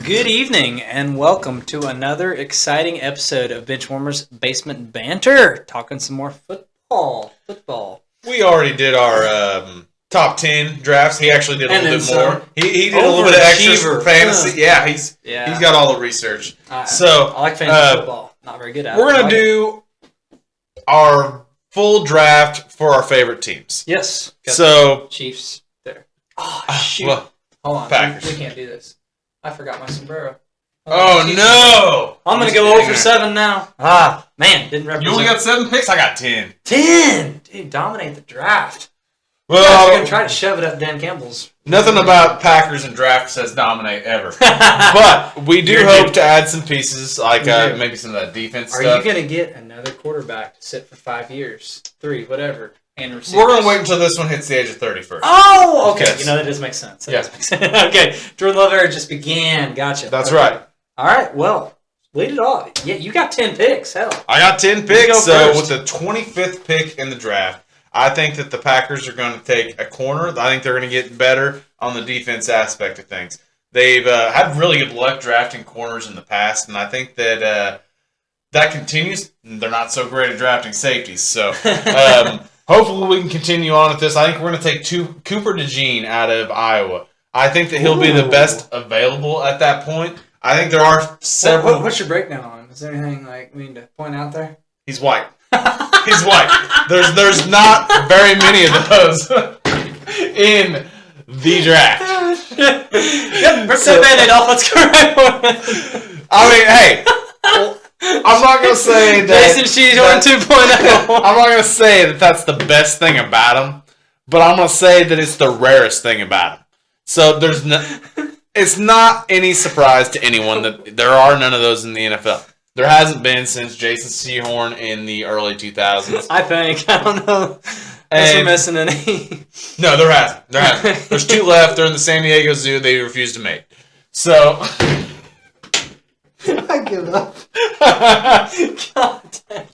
Good evening and welcome to another exciting episode of Benchwarmers Basement Banter. Talking some more football. We already did our top 10 drafts. He actually did a little bit more. He did a little bit of extra for fantasy. Yeah, he's got all the research. So I like fantasy football. Not very good at it. We're going to do our full draft for our favorite teams. Yes. So Chiefs there. Oh, shoot. Well, hold on. Packers. We can't do this. I forgot my sombrero. Oh, no! I'm going to go 0 for 7 now. Man, didn't represent. You only got 7 picks? I got 10. 10! Dude, dominate the draft. Well, you're going to try to shove it up Dan Campbell's. Nothing about Packers and draft says dominate ever. But we do hope to add some pieces, like maybe some of that defense stuff. Are you going to get another quarterback to sit for 5 years? 3, whatever. And receivers? We're going to wait until this one hits the age of 30 first. Oh, okay. Yes. You know, that does make sense. Yes. Okay. Jordan Love era just began. Gotcha. That's right. All right. Well, lead it off. Yeah, you got 10 picks. Hell. I got 10 picks. So first. with the 25th pick in the draft, I think that the Packers are going to take a corner. I think they're going to get better on the defense aspect of things. They've had really good luck drafting corners in the past, and I think that that continues. They're not so great at drafting safeties. So hopefully we can continue on with this. I think we're going to take Cooper DeJean out of Iowa. I think that he'll be the best available at that point. I think there are several. What's your breakdown on him? Is there anything like we need to point out there? He's white. He's white. There's not very many of those in the draft. Yep, rip that Band-Aid off. Let's go right. I mean, hey, I'm not gonna say that. Jason She's on 2.0. I'm not gonna say that that's the best thing about him, but I'm gonna say that it's the rarest thing about him. So it's not any surprise to anyone that there are none of those in the NFL. There hasn't been since Jason Sehorn in the early 2000s. I think. I don't know. Unless we're missing any. No, there hasn't. There's 2 left. They're in the San Diego Zoo. They refuse to mate. So I give up. God dang.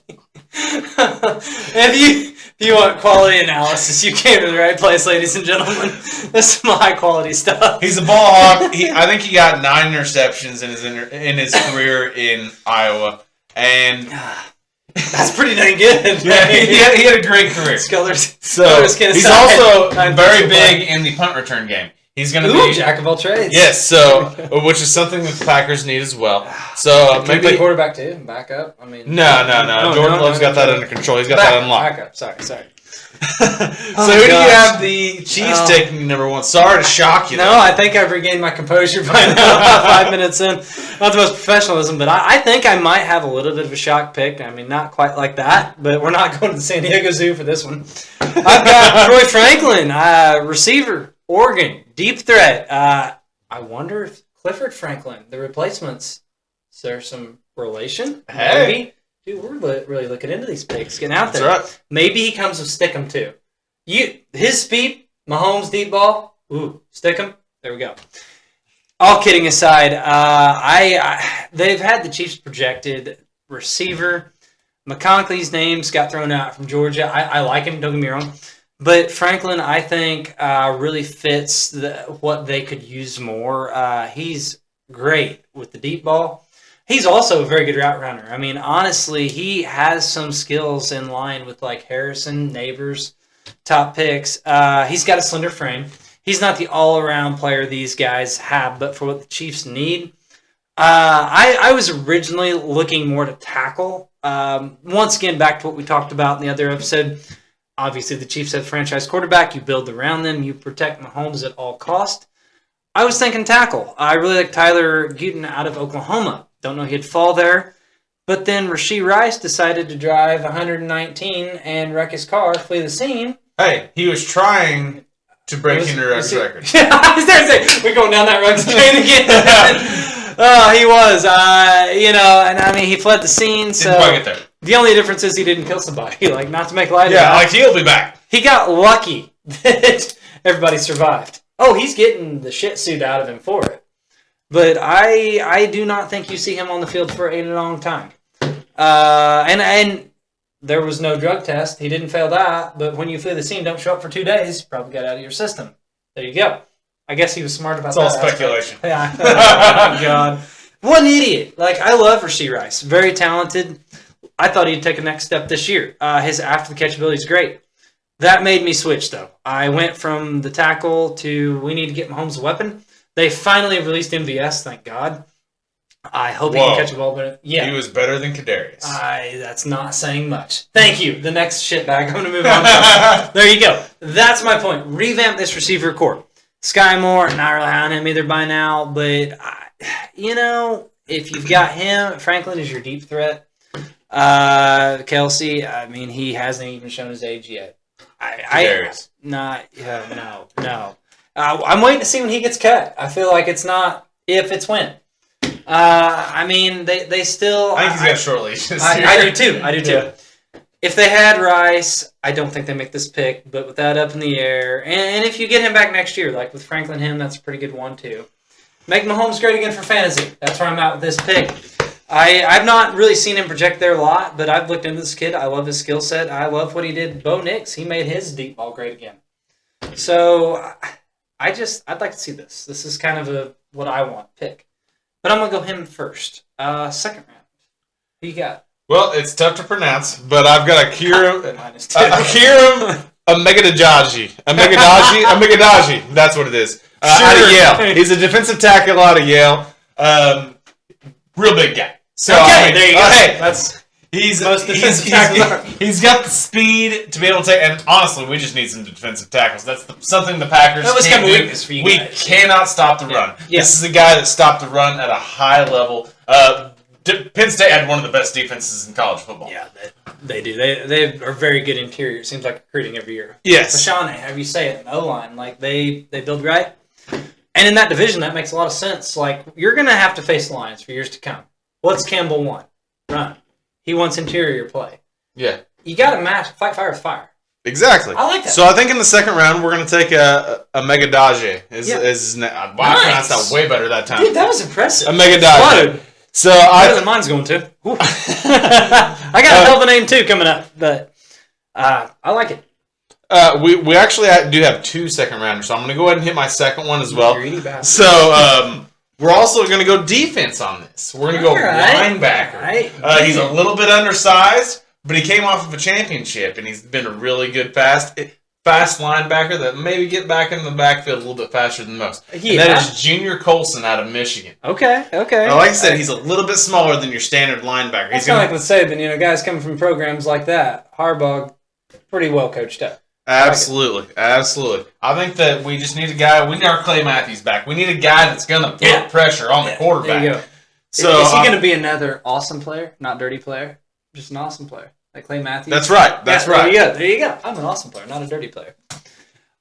If you want quality analysis, you came to the right place, ladies and gentlemen. This is my high quality stuff. He's a ball hawk. I think he got 9 interceptions in his career in Iowa, and that's pretty dang good. Yeah, he had a great career. So he's also very big in the punt return game. He's going to be jack of all trades. Yes, so which is something that the Packers need as well. So maybe play quarterback too, back up. I mean, no. Jordan Love's got that under control. He's got that unlocked. Back up. Sorry. So who do you have the Chiefs taking number 1? Sorry to shock you. No, I think I've regained my composure by now. About 5 minutes in, not the most professionalism, but I think I might have a little bit of a shock pick. I mean, not quite like that, but we're not going to the San Diego Zoo for this one. I've got Troy Franklin, receiver. Oregon, deep threat. I wonder if Clifford Franklin, the replacements, is there some relation? Hey. Maybe? Dude, we're really looking into these picks, getting out there. That's right. Maybe he comes with Stickum too. His speed, Mahomes deep ball, Stickum. There we go. All kidding aside, they've had the Chiefs projected receiver. McConkey's names got thrown out from Georgia. I like him, don't get me wrong. But Franklin, I think, really fits what they could use more. He's great with the deep ball. He's also a very good route runner. I mean, honestly, he has some skills in line with like Harrison, Neighbors, top picks. He's got a slender frame. He's not the all-around player these guys have, but for what the Chiefs need, I was originally looking more to tackle. Once again, back to what we talked about in the other episode. Obviously, the Chiefs have franchise quarterback. You build around them. You protect Mahomes at all cost. I was thinking tackle. I really like Tyler Guyton out of Oklahoma. Don't know he'd fall there. But then Rashee Rice decided to drive 119 and wreck his car, flee the scene. Hey, he was trying to break Henry Ruggs' record. I was there to say, we're going down that Ruggs train again. He was. And I mean, he fled the scene. So didn't quite get there. The only difference is he didn't kill somebody. Like, not to make light of it. Yeah, like he'll be back. He got lucky that everybody survived. Oh, he's getting the shit suit out of him for it. But I do not think you see him on the field for a long time. And there was no drug test. He didn't fail that. But when you flee the scene, don't show up for 2 days. Probably got out of your system. There you go. I guess he was smart about It's that. all speculation. Yeah. Oh, my God. What an idiot. Like, I love Rashee Rice. Very talented. I thought he'd take a next step this year. His after-the-catch ability is great. That made me switch, though. I went from the tackle to we need to get Mahomes a weapon. They finally released MVS, thank God. I hope he can catch a ball, but yeah. He was better than Kadarius. That's not saying much. Thank you. The next shitbag I'm going to move on from. There you go. That's my point. Revamp this receiver core. Sky Moore, not really high on him either by now, but, if you've got him, Franklin is your deep threat. Kelsey, I mean, he hasn't even shown his age yet. No. I'm waiting to see when he gets cut. I feel like it's not if, it's when. I mean, they still. I think he's got short leashes. I do too. Yeah. If they had Rice, I don't think they make this pick. But with that up in the air, and if you get him back next year, like with Franklin, that's a pretty good one too. Make Mahomes great again for fantasy. That's where I'm at with this pick. I've not really seen him project there a lot, but I've looked into this kid. I love his skill set. I love what he did. Bo Nix, he made his deep ball great again. So I'd like to see this. This is kind of what I want pick. But I'm going to go him first. Second round. Who you got? Well, it's tough to pronounce, but I've got Akira Amigadaji. That's what it is. Out of Yale. He's a defensive tackle out of Yale. Real big guy. So, okay, there you go. Hey, that's he's got the speed to be able to take, and honestly, we just need some defensive tackles. That's something the Packers that was can't kind of do. weakness for you We guys. cannot stop the run. Yeah. This is a guy that stopped the run at a high level. Penn State had one of the best defenses in college football. Yeah, they do. They are very good interior. It seems like recruiting every year. Yes. Fashane, however you say it, in O-line, like they build right. And in that division, that makes a lot of sense. Like, you're going to have to face the Lions for years to come. What's Campbell want? Run. He wants interior play. Yeah. You got to fight fire with fire. Exactly. I like that. So I think in the second round, we're going to take a Megadaje. I pronounced that way better that time. Dude, that was impressive. A Megadaje. So better than mine's going to. I got a hell of a name, too, coming up. But I like it. We actually do have 2 second rounders, so I'm going to go ahead and hit my second one as well. Greedy bastard. So we're also going to go defense on this. We're going to go linebacker. Right. He's a little bit undersized, but he came off of a championship, and he's been a really good fast linebacker that maybe get back into the backfield a little bit faster than most. Yeah. And that is Junior Colson out of Michigan. Okay. Now, like I said, he's a little bit smaller than your standard linebacker. He's kind of like with Saban, guys coming from programs like that. Harbaugh, pretty well coached up. Absolutely. I think that we just need a guy. We need our Clay Matthews back. We need a guy that's going to put pressure on the quarterback. There you go. So is he going to be another awesome player, not dirty player, just an awesome player like Clay Matthews? That's right. There you go. I'm an awesome player, not a dirty player.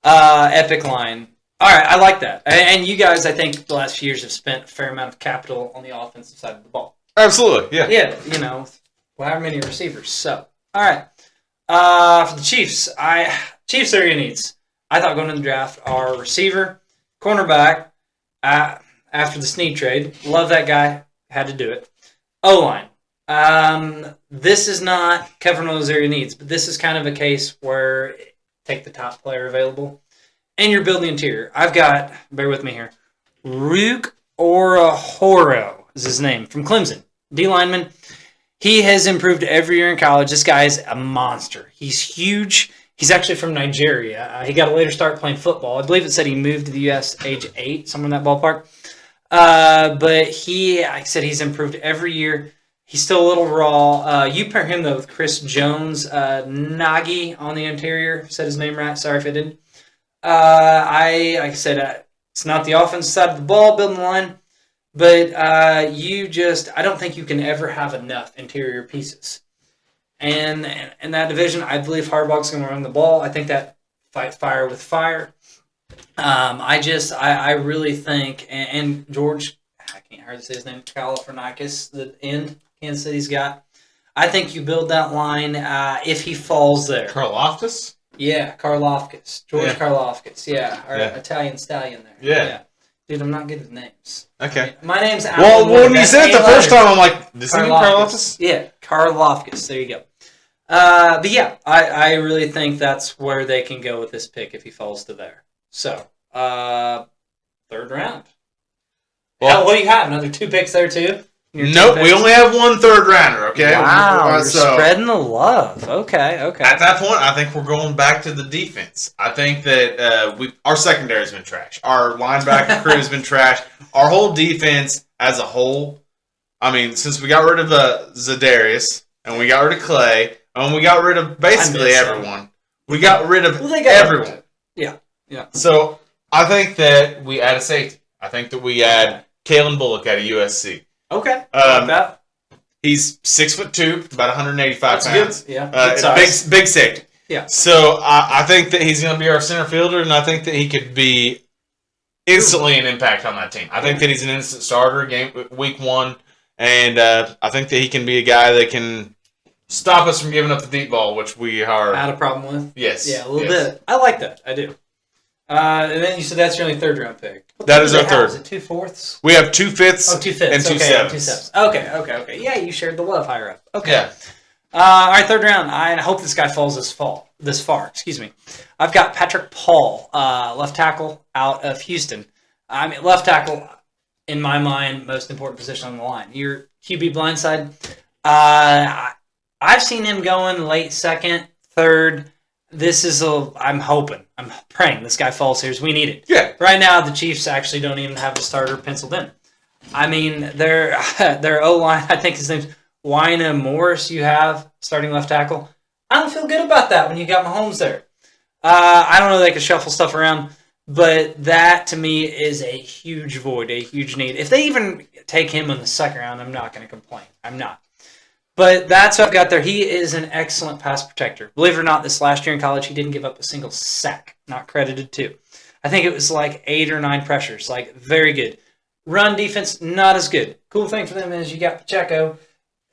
Epic line. All right, I like that. And you guys, I think, the last few years have spent a fair amount of capital on the offensive side of the ball. Absolutely. Yeah. Yeah. However many receivers. So, all right. For the Chiefs, Chiefs area needs. I thought going in the draft are receiver, cornerback, after the Snead trade. Love that guy. Had to do it. O-line. This is not covering all those area needs, but this is kind of a case where take the top player available, and you're building the interior. I've got, bear with me here, Rook Orahoro is his name, from Clemson. D-lineman. He has improved every year in college. This guy is a monster. He's huge. He's actually from Nigeria. He got a later start playing football. I believe it said he moved to the U.S. age 8, somewhere in that ballpark. But like I said, he's improved every year. He's still a little raw. You pair him, though, with Chris Jones, Nagy on the interior. Said his name right. Sorry if I didn't. Like I said, it's not the offensive side of the ball, building the line. But I don't think you can ever have enough interior pieces. And in that division, I believe Harbaugh's going to run the ball. I think that fight fire with fire. I really think, and George, I can't hardly say his name, Galifianakis, the end Kansas City's got. I think you build that line if he falls there. Karlaftis? Yeah, Karlaftis. George Karlaftis, our Italian stallion there. Yeah. Dude, I'm not good at names. Okay. My name's Alan. Well, when you said it the first time, I'm like, does he mean Karlaftis? Yeah, Karlaftis. There you go. But yeah, I really think that's where they can go with this pick if he falls to there. So, 3rd round. Well, What do you have? Another 2 picks there, too? Nope, we only have 1 3rd rounder, okay? Wow, you're spreading the love. Okay. At that point, I think we're going back to the defense. I think that our secondary has been trash. Our linebacker crew has been trash. Our whole defense as a whole, I mean, since we got rid of Zadarius, and we got rid of Clay, and we got rid of basically everyone. We got rid of everyone. Yeah. So, I think that we add a safety. I think that we add Kalen Bullock out of USC. Okay. Like that. He's 6'2", about 185 pounds. Good. Yeah. Big safety. Yeah. So I think that he's going to be our center fielder, and I think that he could be instantly an impact on that team. I think that he's an instant starter week 1, and I think that he can be a guy that can stop us from giving up the deep ball, which we are had a problem with. Yes. Yeah, a little bit. I like that. I do. And then you said that's your only 3rd round pick. That is our 3rd. Is it 2 4ths? We have 2 5ths. Oh, 2 5ths. And 2 7ths. Okay. Yeah, you shared the love higher up. Okay. Yeah. All right, 3rd round. I hope this guy falls this far. Excuse me. I've got Patrick Paul, left tackle out of Houston. I mean, left tackle, in my mind, most important position on the line. Your QB blindside. I've seen him going late 2nd, 3rd. I'm praying this guy falls here. We need it. Yeah. Right now, the Chiefs actually don't even have a starter penciled in. I mean, their O-line, I think his name's Wyna Morris, you have starting left tackle. I don't feel good about that when you got Mahomes there. I don't know they could shuffle stuff around, but that, to me, is a huge void, a huge need. If they even take him in the 2nd round, I'm not going to complain. I'm not. But that's what I've got there. He is an excellent pass protector. Believe it or not, this last year in college, he didn't give up a single sack. Not credited to. I think it was like 8 or 9 pressures. Like, very good. Run defense, not as good. Cool thing for them is you got Pacheco,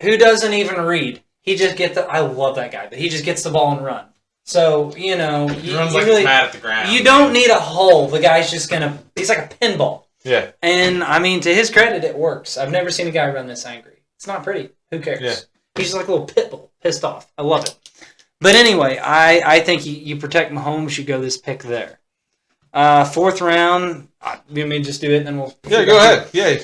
who doesn't even read. He just I love that guy, but he just gets the ball and run. So, he runs like he's mad at the ground. You don't need a hole. The guy's just he's like a pinball. Yeah. And, I mean, to his credit, it works. I've never seen a guy run this angry. It's not pretty. Who cares? Yeah. He's just like a little pit bull, pissed off. I love it. But anyway, I think you protect Mahomes, you go this pick there. 4th round, you may just do it, and then we'll... Yeah, go ahead. Yeah.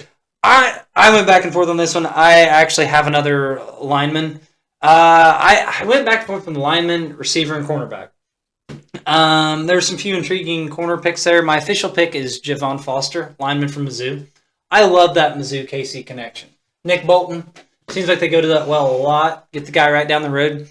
I went back and forth on this one. I actually have another lineman. I went back and forth from the lineman, receiver, and cornerback. There's some few intriguing corner picks there. My official pick is Javon Foster, lineman from Mizzou. I love that Mizzou-KC connection. Nick Bolton... Seems like they go to that well a lot. Get the guy right down the road.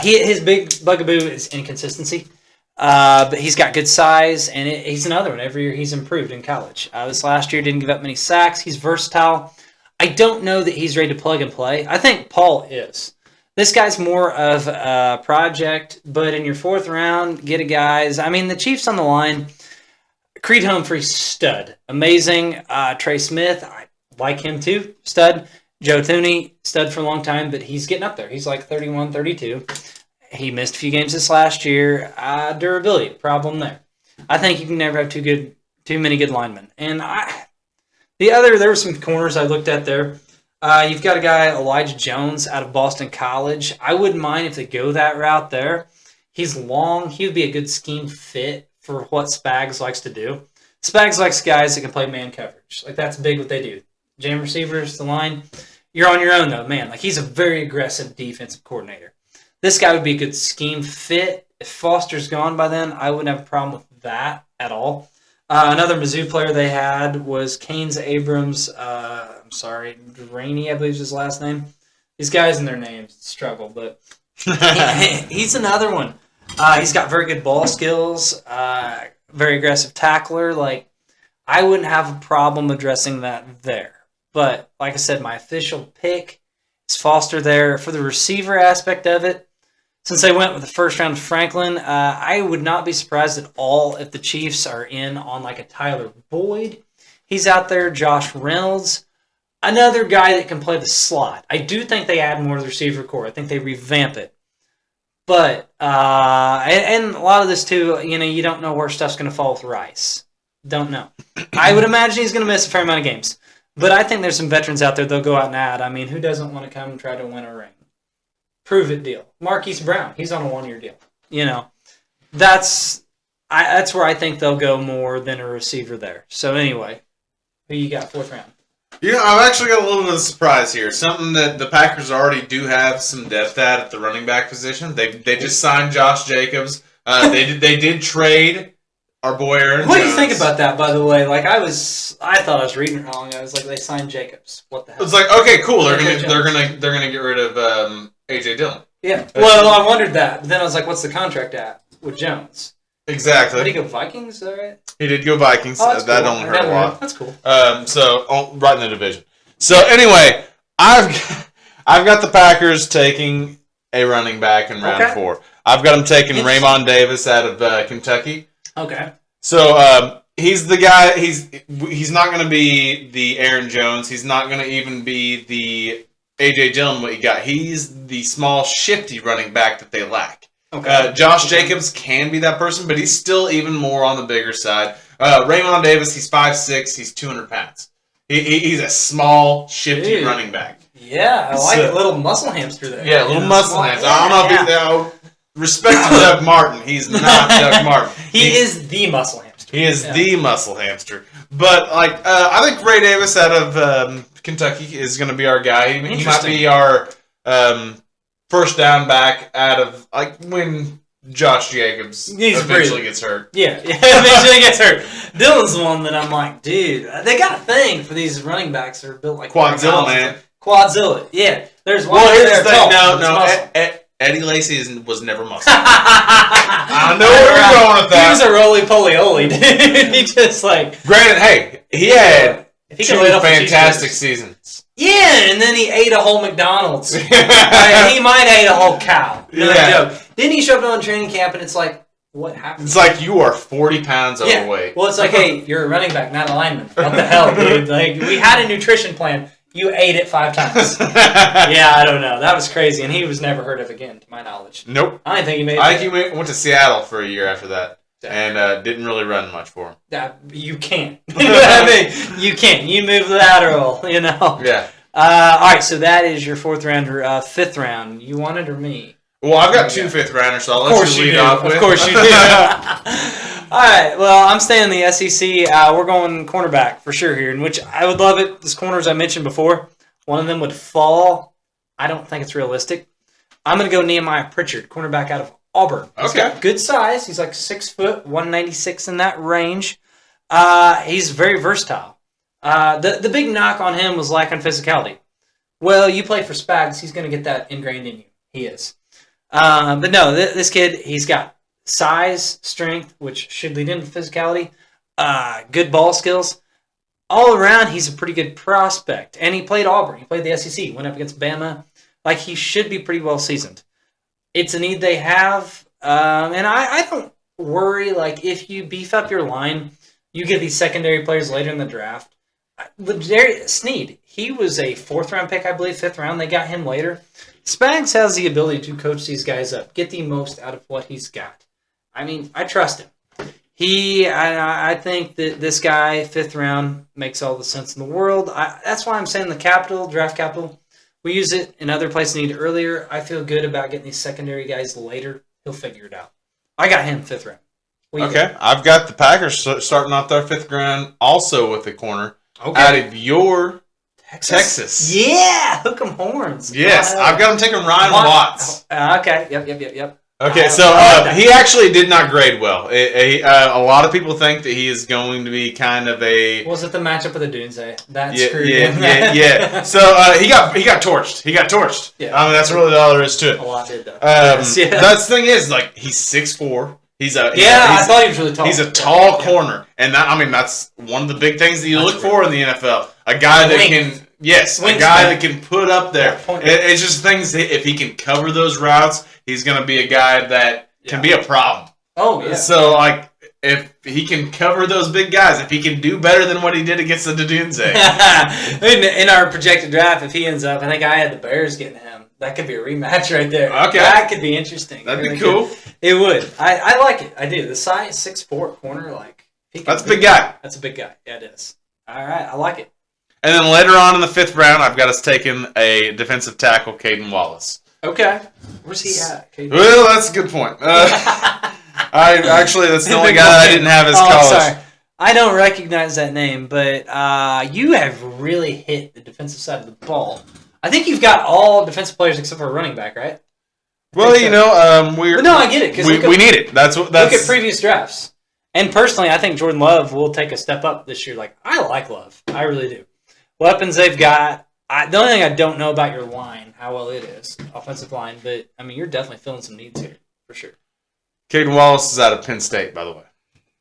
His big bugaboo is inconsistency. But he's got good size, and he's another one. Every year he's improved in college. This last year didn't give up many sacks. He's versatile. I don't know that he's ready to plug and play. I think Paul is. This guy's more of a project, but in your 4th round, get a guys. I mean, the Chiefs on the line. Creed Humphrey, stud. Amazing. Trey Smith, I like him too. Stud. Joe Thuney, stud for a long time, but he's getting up there. He's like 31, 32. He missed a few games this last year. Durability, problem there. I think you can never have too many good linemen. And there were some corners I looked at there. You've got a guy, Elijah Jones, out of Boston College. I wouldn't mind if they go that route there. He's long. He would be a good scheme fit for what Spags likes to do. Spags likes guys that can play man coverage. Like, that's big what they do. Jam receivers, the line. You're on your own, though, man. Like, he's a very aggressive defensive coordinator. This guy would be a good scheme fit. If Foster's gone by then, I wouldn't have a problem with that at all. Another Mizzou player they had was Canes Abrams. Rainey, I believe is his last name. These guys and their names struggle, but he's another one. He's got very good ball skills, very aggressive tackler. Like, I wouldn't have a problem addressing that there. But, like I said, my official pick is Foster there. For the receiver aspect of it, since they went with the 1st round Franklin, I would not be surprised at all if the Chiefs are in on like a Tyler Boyd. He's out there. Josh Reynolds, another guy that can play the slot. I do think they add more to the receiver core. I think they revamp it. But, and a lot of this too, you don't know where stuff's going to fall with Rice. Don't know. I would imagine he's going to miss a fair amount of games. But I think there's some veterans out there they'll go out and add. I mean, who doesn't want to come and try to win a ring? Prove it deal. Marquise Brown, he's on a 1-year deal. that's where I think they'll go more than a receiver there. So anyway, who you got 4th round? I've actually got a little bit of a surprise here. Something that the Packers already do have some depth at the running back position. They just signed Josh Jacobs. They did trade our boy Aaron Jones. What do you think about that, by the way? Like I thought I was reading it wrong. I was like, they signed Jacobs. What the hell? It's like, okay, cool. They're gonna get rid of AJ Dillon. Yeah. Well, I wondered that. But then I was like, what's the contract at with Jones? Exactly. Did he go Vikings? Is that right? He did go Vikings. Oh, that's that cool. only hurt a lot. That's cool. So right in the division. So anyway, I've got the Packers taking a running back in round 4. I've got them taking Raymond Davis out of Kentucky. Okay. So he's the guy. He's not going to be the Aaron Jones. He's not going to even be the AJ Dillon. What you got? He's the small, shifty running back that they lack. Okay. Josh Jacobs can be that person, but he's still even more on the bigger side. Raymond Davis, he's 5'6", he's 200 pounds. He's a small, shifty running back. Yeah, I like it. Little muscle hamster there. Yeah, little muscle hamster. I don't know if he's... Respect to Doug Martin. He's not Doug Martin. He is the muscle hamster. He is the muscle hamster. But I think Ray Davis out of Kentucky is going to be our guy. He might be our first down back out of when Josh Jacobs eventually gets hurt. Yeah, eventually gets hurt. Dylan's the one that I'm like, dude, they got a thing for these running backs that are built like Quadzilla, man. Quadzilla, yeah. There's one. Well, here's the thing. No. Eddie Lacy was never muscle. I know where you're going with that. He was a roly-poly-oly, dude. He just Granted, hey, he had he 2 fantastic seasons. Yeah, and then he ate a whole McDonald's. He might have ate a whole cow. No joke. Then he showed up on training camp, and it's like, what happened? It's like you are 40 pounds overweight. Well, it's like, hey, you're a running back, not a lineman. What the hell, dude? We had a nutrition plan. You ate it 5 times. Yeah, I don't know. That was crazy, and he was never heard of again, to my knowledge. Nope. I don't think he made it. I think he went to Seattle for a year after that, and didn't really run much for him. You can't. You know what I mean? You can't. You move lateral, Yeah. All right, so that is your 4th rounder. 5th round. You want it or me? Well, I've got 2 5th rounders, so I'll let you lead off with. Of course you do. All right, well, I'm staying in the SEC. We're going cornerback for sure here, in which I would love it. This corner, as I mentioned before, one of them would fall. I don't think it's realistic. I'm going to go Nehemiah Pritchard, cornerback out of Auburn. He's got good size. He's like 6 foot, 196 in that range. He's very versatile. The big knock on him was lack on physicality. Well, you play for Spags, he's going to get that ingrained in you. He is. But no, this kid, he's got size, strength, which should lead into physicality, good ball skills. All around, he's a pretty good prospect. And he played Auburn. He played the SEC, went up against Bama. He should be pretty well seasoned. It's a need they have. And I don't worry, if you beef up your line, you get these secondary players later in the draft. Snead, he was a 4th round pick, I believe, 5th round. They got him later. Spags has the ability to coach these guys up, get the most out of what he's got. I mean, I trust him. I think that this guy, 5th round, makes all the sense in the world. That's why I'm saying the draft capital, we use it in other places need earlier. I feel good about getting these secondary guys later. He'll figure it out. I got him 5th round. Okay, I've got the Packers starting off their 5th round also with the corner out of your Texas. Yeah, hook 'em horns. Yes, I've got him taking Ryan Watts. Okay, yep. Okay, so he actually did not grade well. A lot of people think that he is going to be kind of a... Was it the matchup with the Dunze? That yeah, screwed him. Yeah. So he got torched. Yeah. I mean, that's really all there is to it. A lot did, though. That's the thing is, he's 6'4". I thought he was really tall. He's a tall corner, and that's one of the big things that you look for in the NFL. A guy that can... Yes, a guy that can put up there. It's just things that if he can cover those routes, he's going to be a guy that can be a problem. Oh, yeah. So, if he can cover those big guys, if he can do better than what he did against the Dunze. In our projected draft, if he ends up, I think I had the Bears getting him. That could be a rematch right there. Okay. That could be interesting. That'd be cool. It would. I like it. I do. The size, 6'4" corner, that's a big guy. That's a big guy. Yeah, it is. All right. I like it. And then later on in the 5th round, I've got us taking a defensive tackle, Caden Wallace. Okay. Where's he at, Caden? Well, that's a good point. That's the only guy that I didn't have as college. Sorry. I don't recognize that name, but you have really hit the defensive side of the ball. I think you've got all defensive players except for a running back, right? Well, you know, But no, I get it. We need it. That's look at previous drafts. And personally, I think Jordan Love will take a step up this year. Like, I like Love. I really do. Weapons they've got. The only thing I don't know about your line, how well it is, offensive line, but, I mean, you're definitely filling some needs here, for sure. Caden Wallace is out of Penn State, by the way.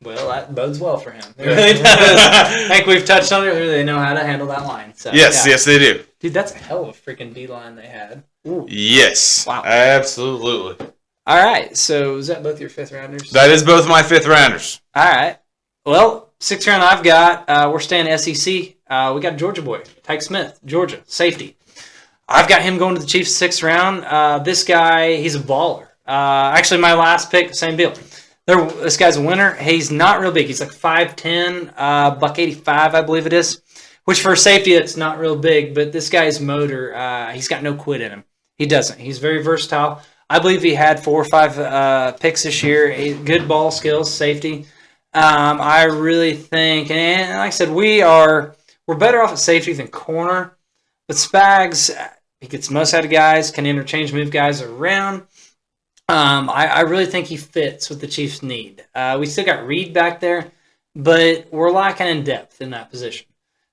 Well, that bodes well for him. It really does. I think we've touched on it earlier. They know how to handle that line. So, yes, they do. Dude, that's a hell of a freaking D-line they had. Ooh. Yes. Wow. Absolutely. All right. So, is that both your fifth rounders? That is both my fifth rounders. All right. Well, sixth round I've got, we're staying SEC. We got Georgia boy, Tyke Smith, Georgia, safety. I've got him going to the Chiefs sixth round. This guy, he's a baller. Actually, my last pick, same deal. This guy's a winner. He's not real big. He's like 5'10", $185, I believe it is. Which for safety, that's not real big. But this guy's motor, he's got no quit in him. He doesn't. He's very versatile. I believe he had 4 or 5 picks this year. Good ball skills, safety. I really think, and like I said, we're better off at safety than corner. But Spags, he gets most out of guys, can interchange, move guys around. I really think he fits what the Chiefs need. We still got Reed back there, but we're lacking in depth in that position.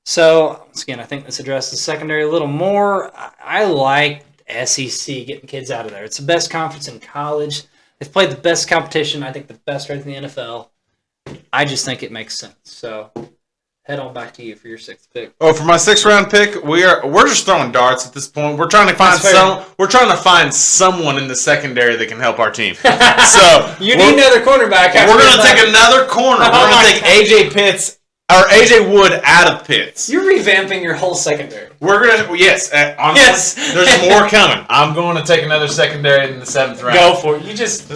So, once again, I think this addresses secondary a little more. I like SEC getting kids out of there. It's the best conference in college. They've played the best competition, I think the best ranked in the NFL. I just think it makes sense. So, head on back to you for your sixth pick. Oh, for my sixth round pick, we're just throwing darts at this point. We're trying to find someone in the secondary that can help our team. So you need another cornerback. We're going to take another corner. We're going to take AJ Wood out of Pitts. You're revamping your whole secondary. We're going to honestly, there's more coming. I'm going to take another secondary in the seventh round. Go for it. You just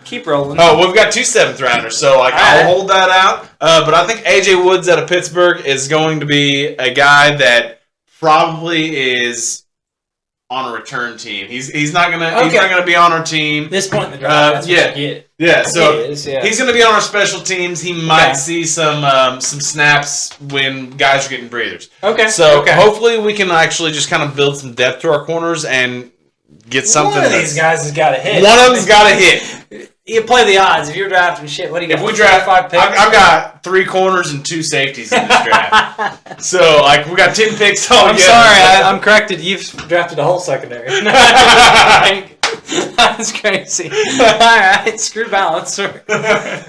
keep rolling. Oh, we've got 2 7th rounders, so I'll hold that out. But I think AJ Woods out of Pittsburgh is going to be a guy that probably is on a return team. He's not gonna be on our team. This point in the draft, he's gonna be on our special teams. He might see some snaps when guys are getting breathers. Hopefully we can actually just kind of build some depth to our corners and get something. One of these guys has got to hit. One of them's got to hit. You play the odds. If you're drafting shit, what do you got? If we draft 5 picks, I've got 3 corners and 2 safeties in this draft. So we got 10 picks. I'm sorry, I'm corrected. You've drafted a whole secondary. That's crazy. All right, screw balance. But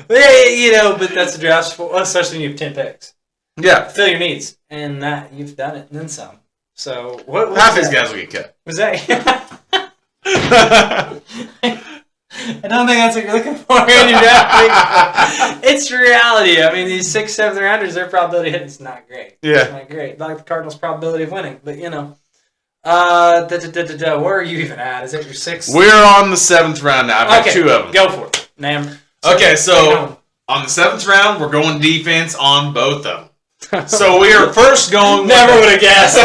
that's a draft, especially when you have 10 picks. Yeah, fill your needs, and that you've done it, and then some. So what? Half these guys will get cut. Was that? I don't think that's what you're looking for in your draft. It's reality. I mean, these 6th, 7th rounders, their probability of hitting is not great. Yeah. It's not great. Like the Cardinals' probability of winning. But, where are you even at? Is that your 6th? We're on the 7th round now. I've got 2 of them. Go for it. Name. Okay, so on the 7th round, we're going defense on both of them. So we are first going. Never would have guessed.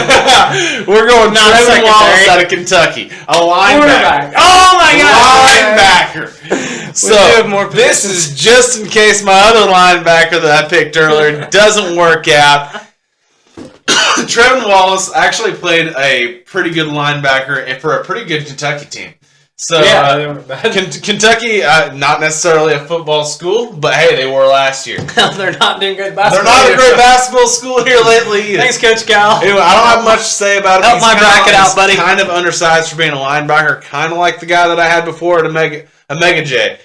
We're going Trevor Wallace out of Kentucky, a linebacker. Oh my God! Linebacker. So this is just in case my other linebacker that I picked earlier doesn't work out. Trevor Wallace actually played a pretty good linebacker for a pretty good Kentucky team. So Kentucky, not necessarily a football school, but hey, they were last year. They're not doing great basketball. They're not a great basketball school here lately either. Thanks, Coach Cal. Anyway, I don't have much to say about it. Help my bracket out, buddy. He's kind of undersized for being a linebacker, kind of like the guy that I had before at Omega J.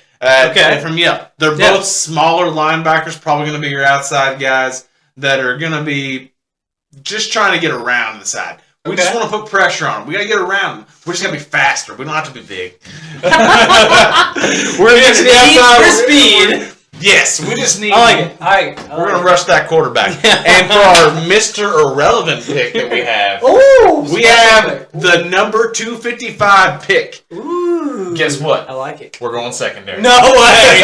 From Yale. They're both smaller linebackers, probably going to be your outside guys that are going to be just trying to get around the side. We just want to put pressure on them. We got to get around them. We're just going to be faster. We don't have to be big. We're going to need for speed. Yes, we just need. I like it. We're going to rush that quarterback. And for our Mr. Irrelevant pick that we have, we have the number 255 pick. Ooh. Guess what? I like it. We're going secondary. No way.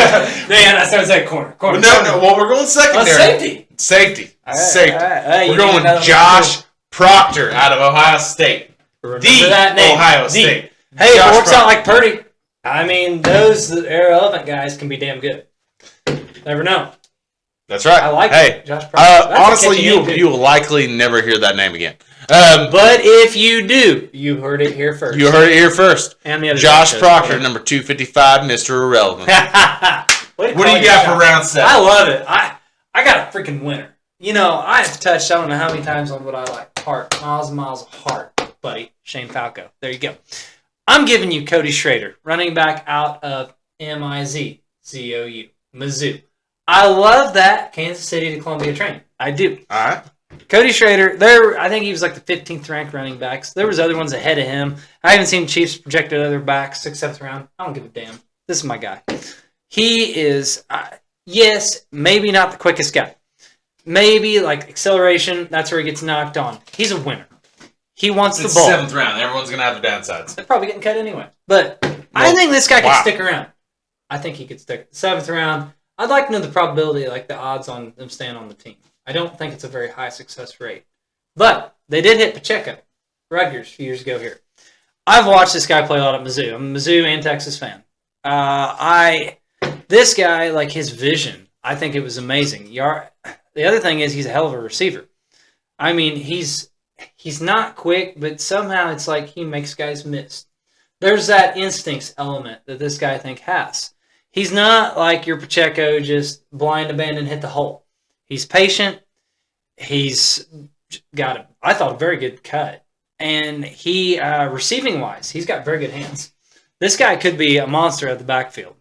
Man, I said corner. No, we're going secondary. Safety. All right. We're going Josh Proctor out of Ohio State. Ohio State. Hey, if it works out like Purdy, I mean, those irrelevant guys can be damn good. Never know. That's right. I like it. Josh Proctor. Honestly, you will likely never hear that name again. But if you do, you heard it here first. You heard it here first. And the other Josh Proctor, number 255, Mr. Irrelevant. What do you got for round 7? I love it. I got a freaking winner. You know, I've touched, I don't know how many times on what I like. Heart. Miles and miles of heart, buddy. Shane Falco. There you go. I'm giving you Cody Schrader, running back out of M-I-Z-Z-O-U, Mizzou. I love that Kansas City to Columbia train. I do. All right. Cody Schrader, I think he was like the 15th ranked running backs. There was other ones ahead of him. I haven't seen Chiefs projected other backs, 6th, 7th round. I don't give a damn. This is my guy. He is, yes, maybe not the quickest guy. Maybe like acceleration, that's where he gets knocked on. He's a winner. He wants the ball. 7th round. Everyone's going to have their downsides. They're probably getting cut anyway. But I think this guy could stick around. I think he could stick. 7th round. I'd like to know the probability, like the odds on them staying on the team. I don't think it's a very high success rate. But they did hit Pacheco, Rutgers, a few years ago here. I've watched this guy play a lot at Mizzou. I'm a Mizzou and Texas fan. This guy, like his vision, I think it was amazing. The other thing is he's a hell of a receiver. I mean, he's not quick, but somehow it's like he makes guys miss. There's that instincts element that this guy, I think, has. He's not like your Pacheco, just blind abandon, hit the hole. He's patient. He's got, I thought, a very good cut. And he, receiving-wise, he's got very good hands. This guy could be a monster at the backfield.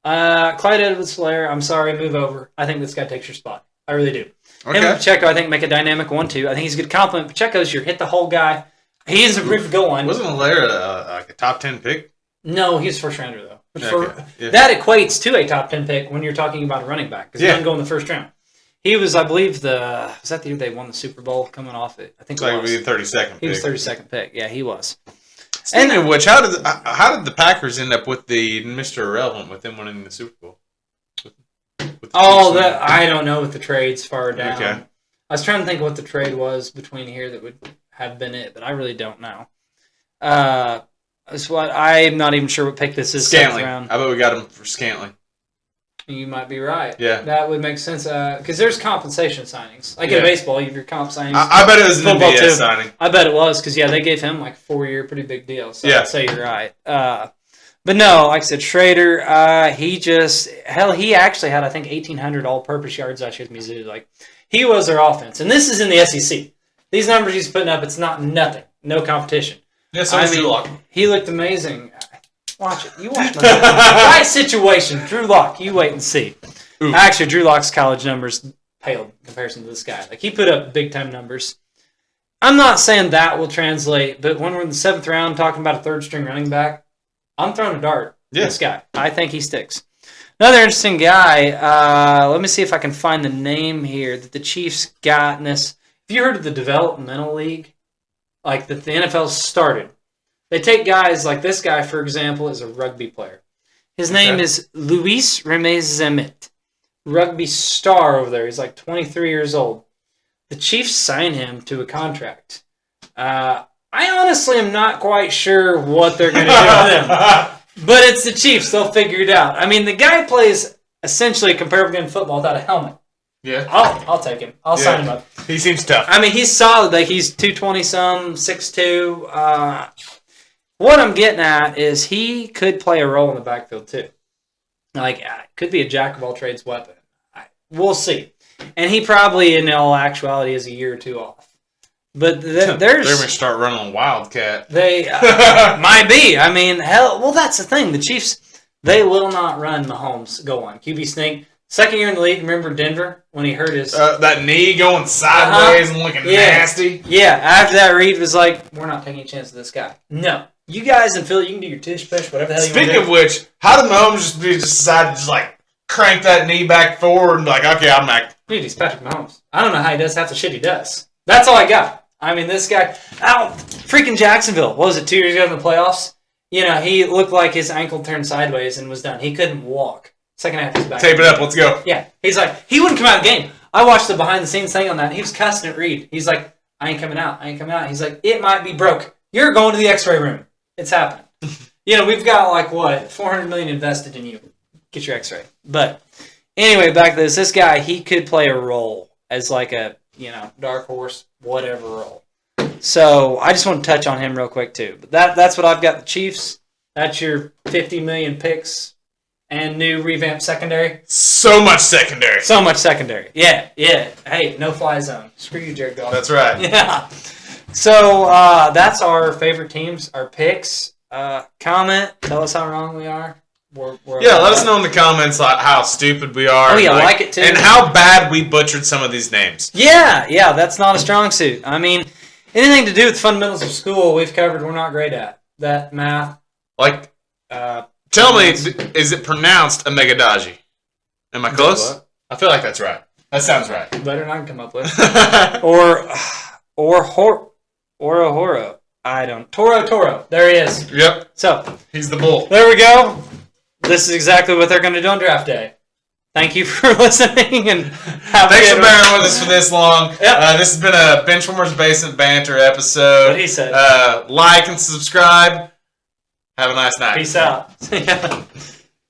Clyde Edwards-Helaire, I'm sorry, move over. I think this guy takes your spot. I really do. Okay. Him and Pacheco, I think, make a dynamic 1-2. I think he's a good compliment. Pacheco's your hit-the-hole guy. He is a brief goal line. Wasn't Helaire like a top 10 pick? No, he's first-rounder, though. Okay. That equates to a top 10 pick when you're talking about a running back, because he doesn't go in the first round. He was, I believe, was that the year they won the Super Bowl coming off it? I think it was. He was 32nd pick. He was 32nd pick. Yeah, he was. Speaking of which, how did the Packers end up with the Mr. Irrelevant with them winning the Super Bowl? I don't know with the trades far down. Okay. I was trying to think what the trade was between here that would have been it, but I really don't know. That's what I'm not even sure what pick this is. Scantling. I bet we got him for Scantling. You might be right. Yeah. That would make sense. Because there's compensation signings. Like in baseball, you have your comp signings. I bet it was an NBA signing. I bet it was because, they gave him like 4-year, pretty big deal. So I'd say you're right. But no, like I said, Schrader, he actually had, I think, 1,800 all-purpose yards last year with Mizzou. Like, he was their offense. And this is in the SEC. These numbers he's putting up, it's not nothing. No competition. Yeah, so Drew Lock. He looked amazing. Watch it. You watch my right situation. Drew Lock. You wait and see. Ooh. Actually, Drew Lock's college numbers paled in comparison to this guy. Like, he put up big-time numbers. I'm not saying that will translate, but when we're in the 7th round talking about a third-string running back, I'm throwing a dart. Yeah. This guy. I think he sticks. Another interesting guy. Let me see if I can find the name here that the Chiefs got in this. Have you heard of the developmental league? Like, that the NFL started. They take guys like this guy, for example, is a rugby player. His name is Luis Remez-Zemit. Rugby star over there. He's like 23 years old. The Chiefs signed him to a contract. I honestly am not quite sure what they're going to do with him. But it's the Chiefs. They'll figure it out. I mean, the guy plays essentially a comparable game of football without a helmet. Yeah. I'll take him. I'll sign him up. He seems tough. I mean, he's solid. Like, he's 220-some, 6'2". What I'm getting at is he could play a role in the backfield, too. Like, could be a jack-of-all-trades weapon. We'll see. And he probably, in all actuality, is a year or two off. But they're going to start running on Wildcat. They might be. I mean, hell, well, that's the thing. The Chiefs, they will not run Mahomes go on. QB sneak. Second year in the league, remember Denver when he hurt his... that knee going sideways and looking nasty? Yeah, after that, Reed was like, we're not taking a chance with this guy. No. You guys in Philly, you can do your tush-push, whatever the hell you want to do. Speaking of which, how did Mahomes just decide to just like crank that knee back forward and like, okay, I'm back? Dude, he's Patrick Mahomes. I don't know how he does half the shit he does. That's all I got. I mean, this guy... freaking Jacksonville. What was it, 2 years ago in the playoffs? He looked like his ankle turned sideways and was done. He couldn't walk. Second half, he's back. Tape it up. Let's go. Yeah. He's like, he wouldn't come out of the game. I watched the behind-the-scenes thing on that. He was cussing at Reed. He's like, I ain't coming out. He's like, it might be broke. You're going to the x-ray room. It's happening. we've got like what, $400 million invested in you. Get your X-ray. But anyway, back to this. This guy, he could play a role as like a dark horse, whatever role. So I just want to touch on him real quick too. But that's what I've got. The Chiefs. That's your 50 million picks and new revamped secondary. So much secondary. So much secondary. Yeah. Hey, no fly zone. Screw you, Jared Goff. That's right. Yeah. So that's our favorite teams, our picks. Comment. Tell us how wrong we are. Let us know in the comments how stupid we are. Oh, yeah, like it too. And how bad we butchered some of these names. Yeah, that's not a strong suit. I mean, anything to do with fundamentals of school, we've covered we're not great at. That math. Like, tell me, is it pronounced Amegadaji? Am I close? What? I feel like that's right. That sounds right. Better than I can come up with. or Horo. I don't. Toro. There he is. Yep. So he's the bull. There we go. This is exactly what they're going to do on draft day. Thank you for listening and thanks for bearing with us for this long. Yep. This has been a Benchwarmers Basement Banter episode. What he said. Like and subscribe. Have a nice night. Peace out. That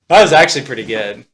was actually pretty good.